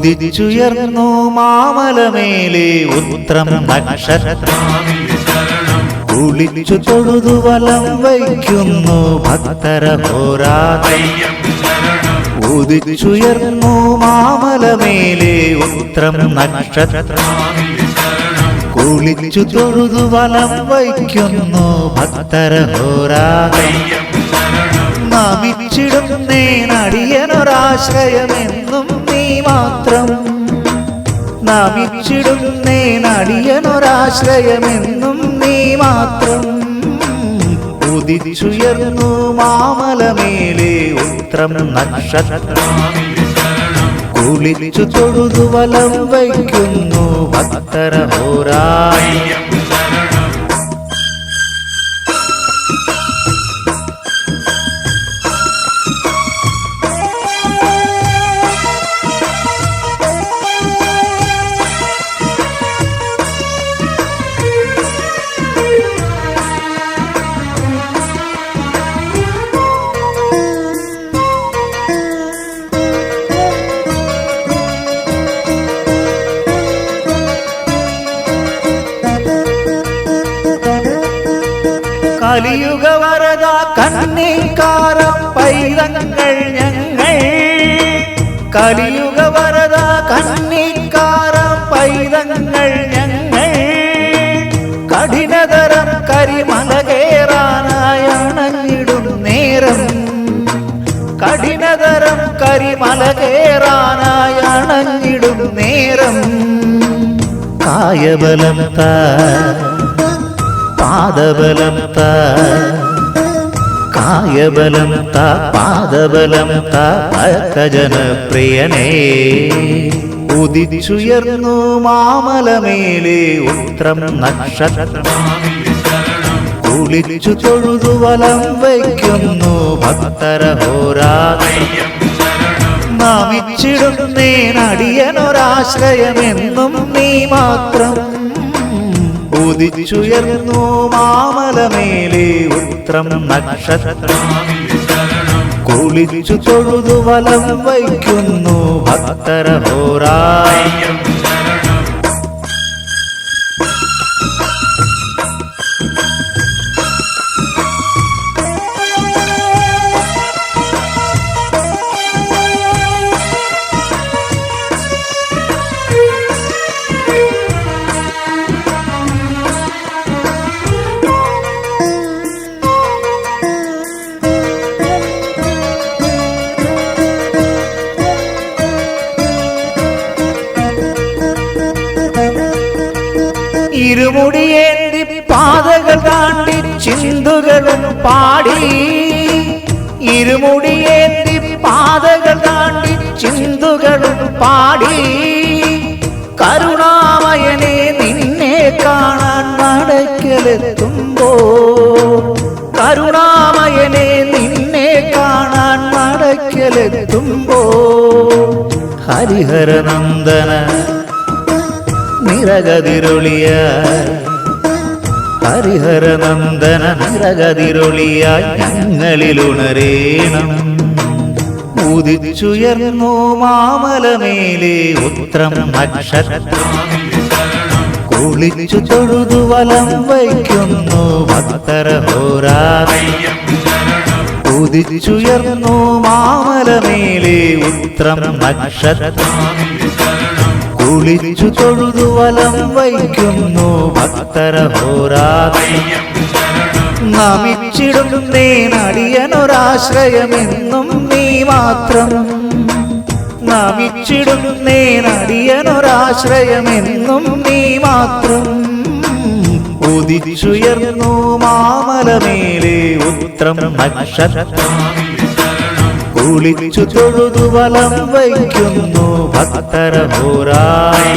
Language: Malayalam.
ഉദിച്ചുയർന്നു മാമലമേലെ ഉത്രം നക്ഷത്രം കുളിച്ചു തൊഴുതു വലം വയ്ക്കുന്നു ഭക്തരഹോരാത്രം ഉദിച്ചുയർന്നു മാമലമേലെ ഉത്രം നക്ഷത്രം കുളിച്ചു തൊഴുതു വലം വയ്ക്കുന്നു ഭക്തരഹോരാത്രം നമിച്ചിടുന്നേനടിയനൊരാശ്രയമെന്നും നീ മാത്രം നമിച്ചിടുന്നേനടിയനൊരാശ്രയമെന്നും നീ മാത്രം ഉദിച്ചുയർന്നു മാമലമേലെ ഉത്രം നക്ഷത്രം കുളിച്ചു തൊഴുതു വലം വയ്ക്കുന്നു ഭക്തരഹോരാത്രം കലിയുഗ വരദ കന്നിക്കാര പൈതങ്ങൾ ഞങ്ങൾ കലിയുഗ വരദ കന്നിക്കാര പൈതങ്ങൾ ഞങ്ങൾ കഠിനതരം കരിമല കേറാനായണഞ്ഞിടും നേരം കഠിനതരം കരിമല കേറാനായണഞ്ഞിടും നേരം കായബലം പാദബലം കായബലം പാദബലം ഭക്തജനപ്രിയനേ ഉദിച്ചുയർന്നു മാമലമേലെ ഉത്രം നക്ഷത്രം കുളിച്ചു തൊഴുതു വലം വയ്ക്കുന്നു ഭക്തരഹോരാത്രം നമിച്ചിടുന്നേനടിയനൊരാശ്രയമെന്നും നീ മാത്രം ഉദിച്ചുയർന്നു മാമലമേലെ ഉത്രം നക്ഷത്രം കുളിച്ചു തൊഴുതു വലം വയ്ക്കുന്നു ഭക്തരഹോരാത്രം ഇരുമുടിയേന്തി പാതകൾ താണ്ടി ചിന്തുകളും പാടി ഇരുമുടിയേന്തി പാതകൾ താണ്ടി ചിന്തുകളും പാടി കരുണാമയനെ നിന്നെ കാണാൻ നടക്കലെത്തുമ്പോ കരുണാമയനെ നിന്നെ കാണാൻ നടക്കലെത്തുമ്പോ ഹരിഹരനന്ദന നിരകതിരൊളിയായി ഹരിഹരനന്ദന നിരകതിരൊളിയായി ഞങ്ങളിലുണരേണം ഉദിച്ചുയർന്നു മാമലമേലെ ഉത്രം നക്ഷത്രം കുളിച്ചു തൊഴുതു വലം വയ്ക്കുന്നു ഭക്തരഹോരാത്രം ഉദിച്ചുയർന്നു മാമലമേലെ ഉത്രം നക്ഷത്രം കുളിച്ചു തൊഴുതു വലം വയ്ക്കുന്നു ഭക്തരഹോരാത്രം നമിച്ചിടുന്നേനടിയനൊരാശ്രയമെന്നും നീ മാത്രം നമിച്ചിടുന്നേനടിയനൊരാശ്രയമെന്നും നീ മാത്രം ഉദിച്ചുയർന്നു മാമലമേലെ ഉത്രം നക്ഷത്രം കുളിച്ചു തൊഴുതു വലം വയ്ക്കുന്നു ഭക്തരഹോരാത്രം